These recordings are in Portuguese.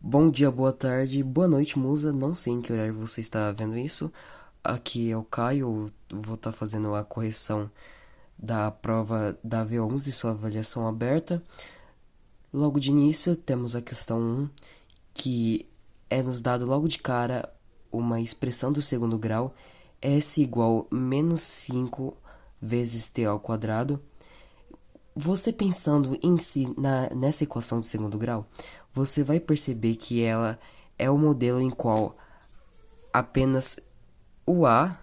Bom dia, boa tarde, boa noite, musa. Não sei em que horário você está vendo isso. Aqui é o Caio. Eu vou estar fazendo a correção da prova da V11 e sua avaliação aberta. Logo de início, temos a questão 1, que é nos dado logo de cara uma expressão do segundo grau, S igual menos 5 vezes t ao quadrado. Você pensando em si nessa equação de segundo grau, você vai perceber que ela é o modelo em qual apenas o A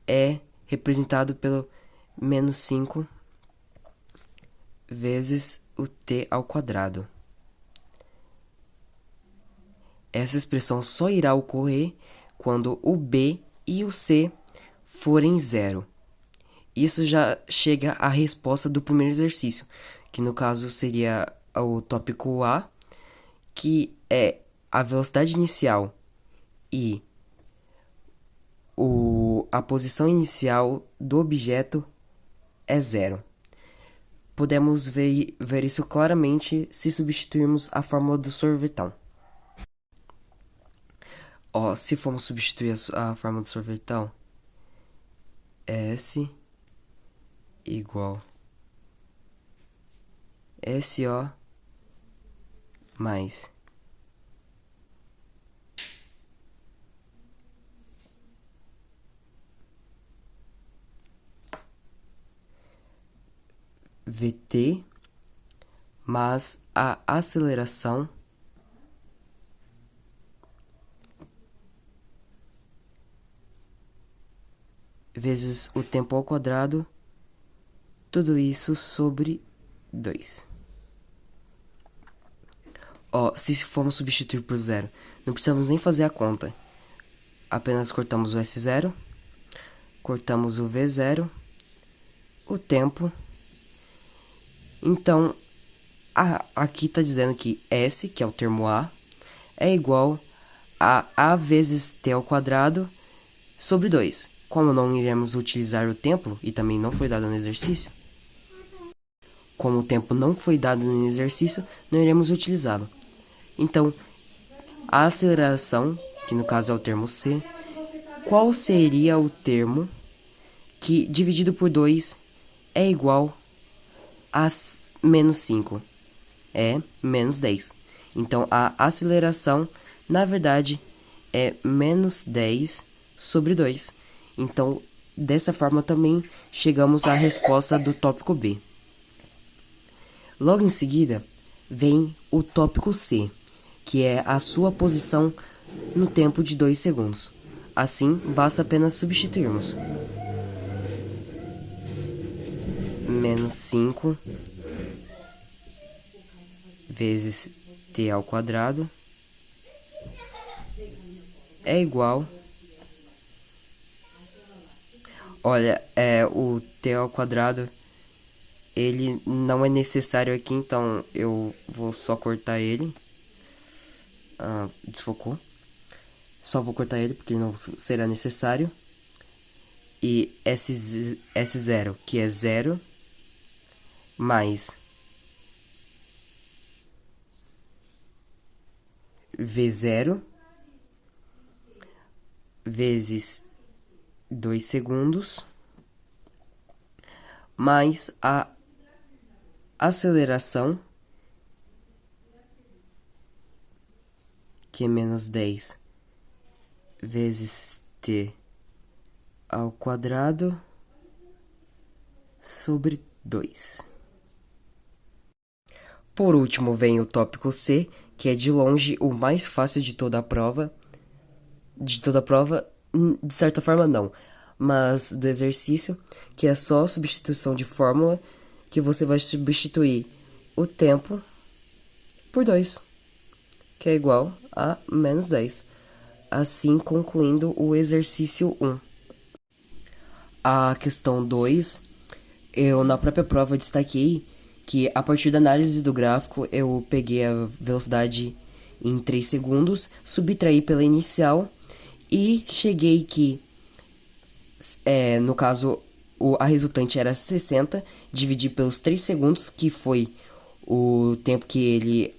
é representado pelo menos 5 vezes o t ao quadrado. Essa expressão só irá ocorrer quando o B e o C forem zero. Isso já chega à resposta do primeiro exercício, que no caso seria o tópico A, que é a velocidade inicial e a posição inicial do objeto é zero. Podemos ver isso claramente se substituirmos a fórmula do sorvetão. Se formos substituir a fórmula do sorvetão, S igual SO mais VT mais a aceleração vezes o tempo ao quadrado, tudo isso sobre 2. Se formos substituir por zero, não precisamos nem fazer a conta. Apenas cortamos o S0, cortamos o V0, o tempo. Então, aqui está dizendo que S, que é o termo A, é igual a A vezes T ao quadrado sobre 2. Como não iremos utilizar o tempo, e também não foi dado no exercício, como o tempo não foi dado no exercício, não iremos utilizá-lo. Então, a aceleração, que no caso é o termo C, qual seria o termo que dividido por 2 é igual a menos 5? É menos 10. Então, a aceleração, na verdade, é menos 10 sobre 2. Então, dessa forma também chegamos à resposta do tópico B. Logo em seguida, vem o tópico C, que é a sua posição no tempo de 2 segundos. Assim, basta apenas substituirmos. Menos 5 vezes t ao quadrado é igual... o t ao quadrado, ele não é necessário aqui, então eu vou só cortar ele. Desfocou. Só vou cortar ele porque não será necessário. E S0, que é 0, mais V0 vezes 2 segundos, mais a aceleração, que é menos 10 vezes t ao quadrado sobre 2. Por último vem o tópico C, que é de longe o mais fácil de toda a prova. De certa forma não, mas do exercício, que é só substituição de fórmula, que você vai substituir o tempo por 2, que é igual a menos 10. Assim concluindo o exercício 1. A questão 2, eu na própria prova destaquei que a partir da análise do gráfico eu peguei a velocidade em 3 segundos, subtraí pela inicial e cheguei que, no caso, a resultante era 60, dividi pelos 3 segundos, que foi o tempo que ele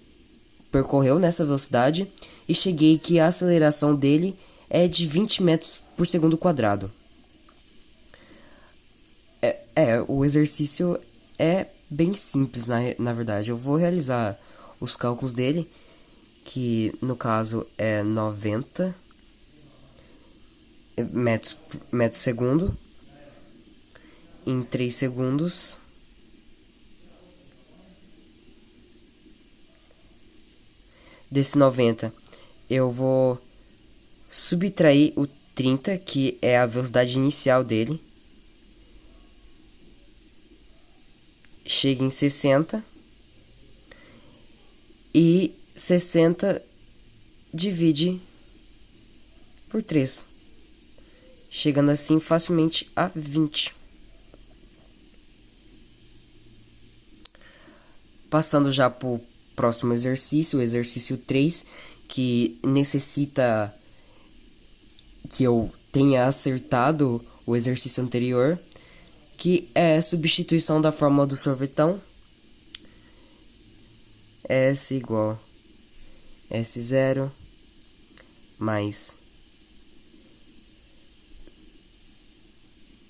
percorreu nessa velocidade e cheguei que a aceleração dele é de 20 metros por segundo quadrado. O exercício é bem simples na verdade. Eu vou realizar os cálculos dele, que no caso é 90 metros segundo em 3 segundos. Desse 90, eu vou subtrair o 30, que é a velocidade inicial dele. Chega em 60. E 60 divide por 3, chegando assim facilmente a 20. Passando já para o próximo exercício, o exercício 3, que necessita que eu tenha acertado o exercício anterior, que é substituição da fórmula do sorvetão. S igual S0 mais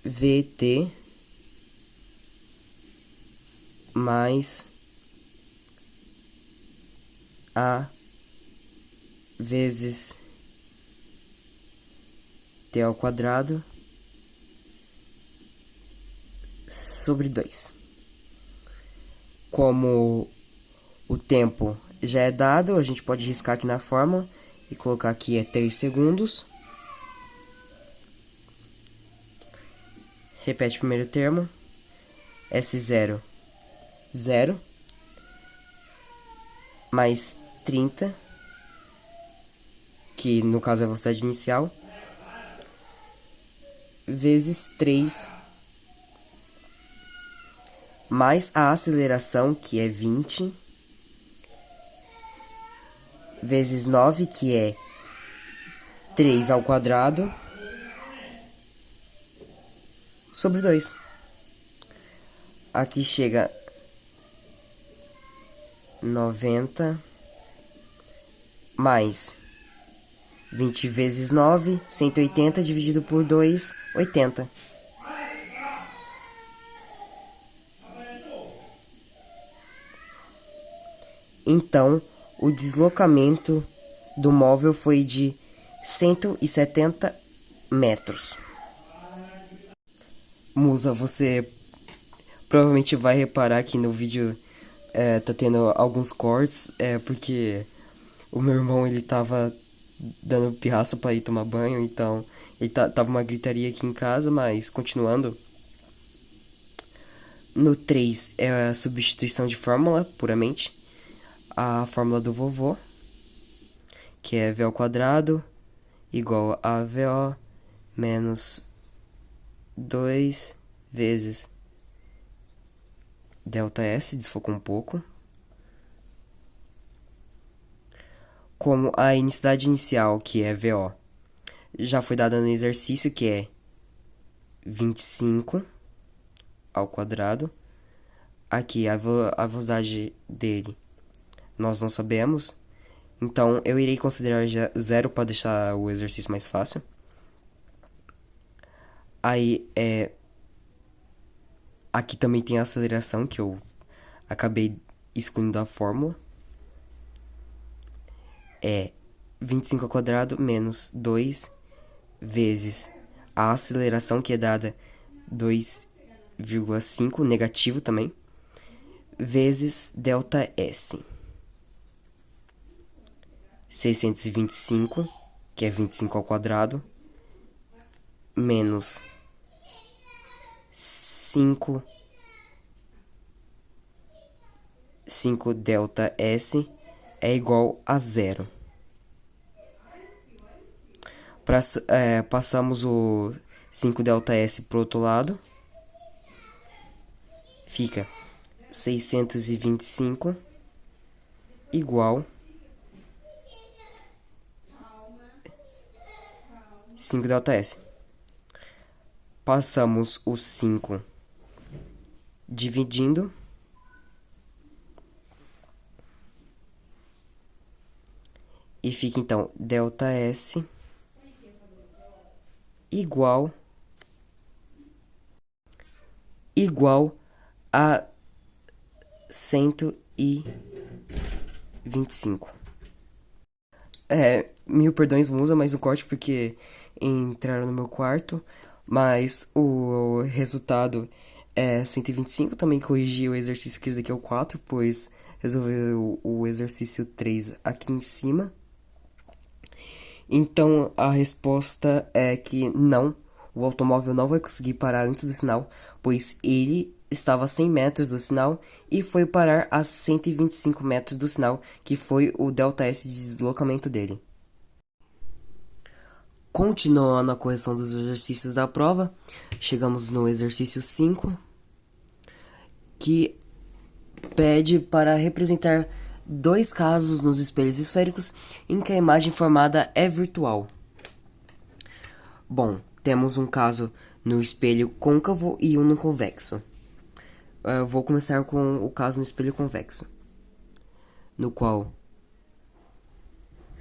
VT mais A vezes T ao quadrado sobre 2. Como o tempo já é dado, a gente pode riscar aqui na fórmula e colocar aqui é 3 segundos. Repete o primeiro termo. S0, 0. Mais 30, que no caso é a velocidade inicial, vezes 3, mais a aceleração, que é 20, vezes 9, que é 3 ao quadrado, sobre 2. Aqui chega 90 mais 20 vezes 9, 180 dividido por 2, 80. Então, o deslocamento do móvel foi de 170 metros. Musa, você provavelmente vai reparar que no vídeo tá tendo alguns cortes, porque o meu irmão ele tava dando pirraça pra ir tomar banho, então ele tava uma gritaria aqui em casa, mas continuando. No 3 é a substituição de fórmula, puramente. A fórmula do vovô, que é V ao quadrado igual a VO menos 2 vezes delta S, desfocou um pouco. Como a intensidade inicial, que é VO, já foi dada no exercício, que é 25 ao quadrado. Aqui a velocidade dele nós não sabemos, então eu irei considerar 0 para deixar o exercício mais fácil. Aí aqui também tem a aceleração, que eu acabei excluindo da fórmula. É 25 ao quadrado menos 2 vezes a aceleração, que é dada 2,5, negativo também, vezes delta S. 625, que é 25 ao quadrado, menos 5 delta S é igual a 0. Passamos o 5 delta S para o outro lado. Fica 625 igual 5 delta S. Passamos o 5 dividindo. E fica então ΔS igual a 125. Mil perdões, musa, mais um corte porque entraram no meu quarto. Mas o resultado é 125. Também corrigi o exercício que esse daqui é o 4, pois resolveu o exercício 3 aqui em cima. Então a resposta é que não, o automóvel não vai conseguir parar antes do sinal, pois ele estava a 100 metros do sinal e foi parar a 125 metros do sinal, que foi o ΔS de deslocamento dele. Continuando a correção dos exercícios da prova, chegamos no exercício 5, que pede para representar dois casos nos espelhos esféricos em que a imagem formada é virtual. Bom, temos um caso no espelho côncavo e um no convexo. Eu vou começar com o caso no espelho convexo, no qual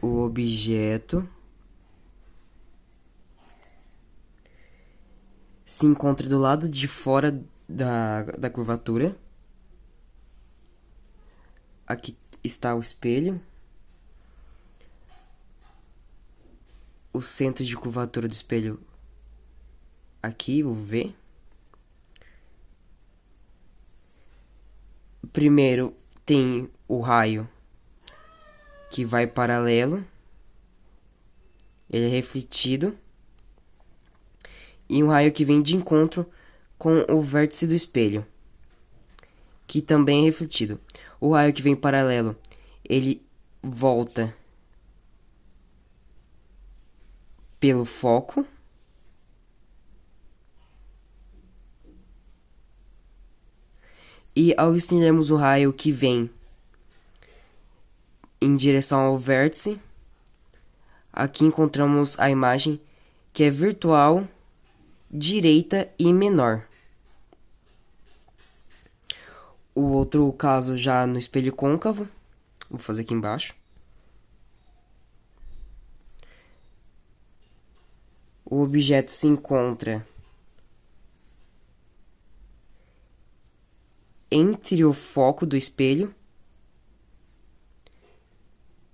o objeto se encontra do lado de fora da curvatura. Aqui está o espelho. O centro de curvatura do espelho aqui, o V. Primeiro tem o raio que vai paralelo. Ele é refletido. E um raio que vem de encontro com o vértice do espelho, que também é refletido. O raio que vem paralelo, ele volta pelo foco. E ao estendermos o raio que vem em direção ao vértice, aqui encontramos a imagem que é virtual, direita e menor. O outro caso já no espelho côncavo, vou fazer aqui embaixo. O objeto se encontra entre o foco do espelho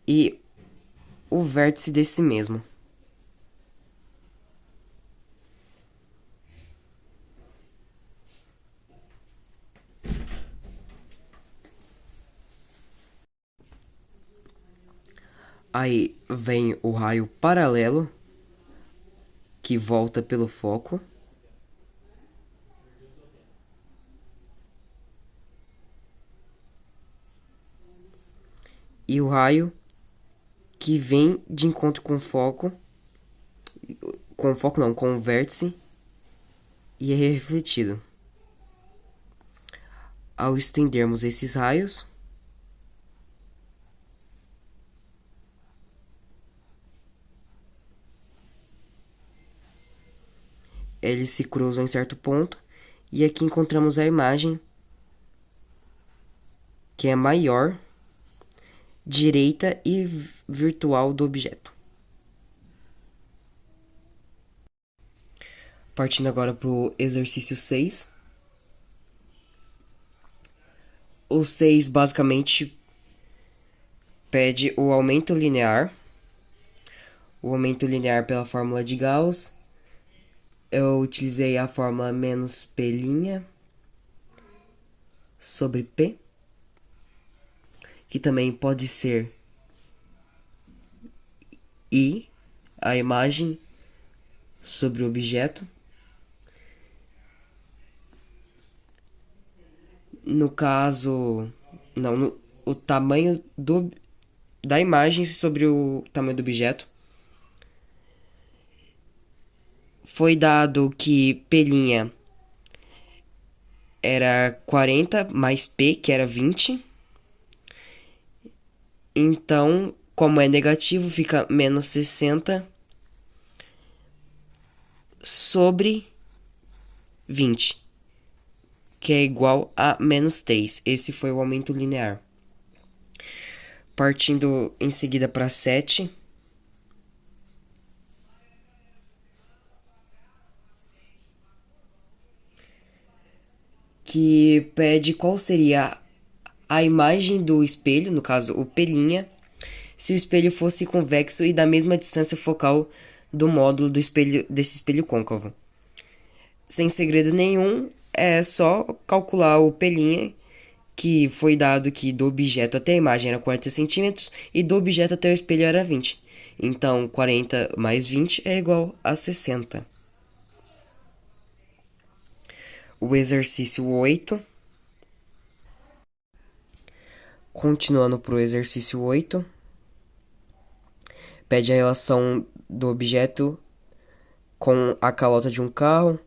e o vértice desse mesmo. Aí vem o raio paralelo, que volta pelo foco. E o raio que vem de encontro com o foco. Com o foco não, com o vértice. E é refletido. Ao estendermos esses raios, eles se cruzam em certo ponto. E aqui encontramos a imagem que é maior, direita e virtual do objeto. Partindo agora para o exercício 6. O 6 basicamente pede o aumento linear. O aumento linear pela fórmula de Gauss. Eu utilizei a fórmula menos P' sobre P, que também pode ser I, a imagem sobre o objeto. No caso, não, o tamanho da imagem sobre o tamanho do objeto. Foi dado que P' era 40 mais P, que era 20. Então, como é negativo, fica menos 60 sobre 20, que é igual a menos 3. Esse foi o aumento linear. Partindo em seguida para 7, que pede qual seria a imagem do espelho, no caso o pelinha, se o espelho fosse convexo e da mesma distância focal do módulo do espelho desse espelho côncavo. Sem segredo nenhum, é só calcular o pelinha, que foi dado que do objeto até a imagem era 40 centímetros e do objeto até o espelho era 20. Então, 40 mais 20 é igual a 60. O exercício 8. Continuando para o exercício 8. Pede a relação do objeto com a calota de um carro.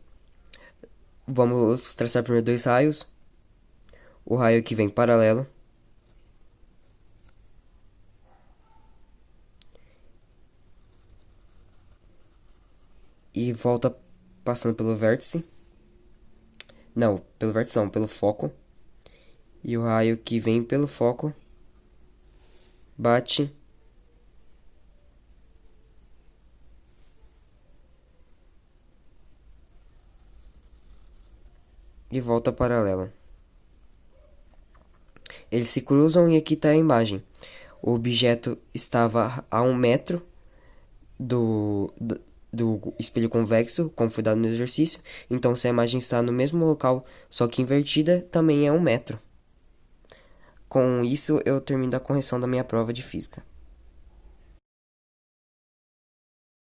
Vamos traçar primeiro dois raios. O raio que vem paralelo. E volta passando pelo vértice. Não, pelo vértice não, pelo foco. E o raio que vem pelo foco bate e volta paralela. Eles se cruzam e aqui está a imagem. O objeto estava a 1 metro do espelho convexo, como foi dado no exercício. Então, se a imagem está no mesmo local, só que invertida, também é 1 metro. Com isso, eu termino a correção da minha prova de física.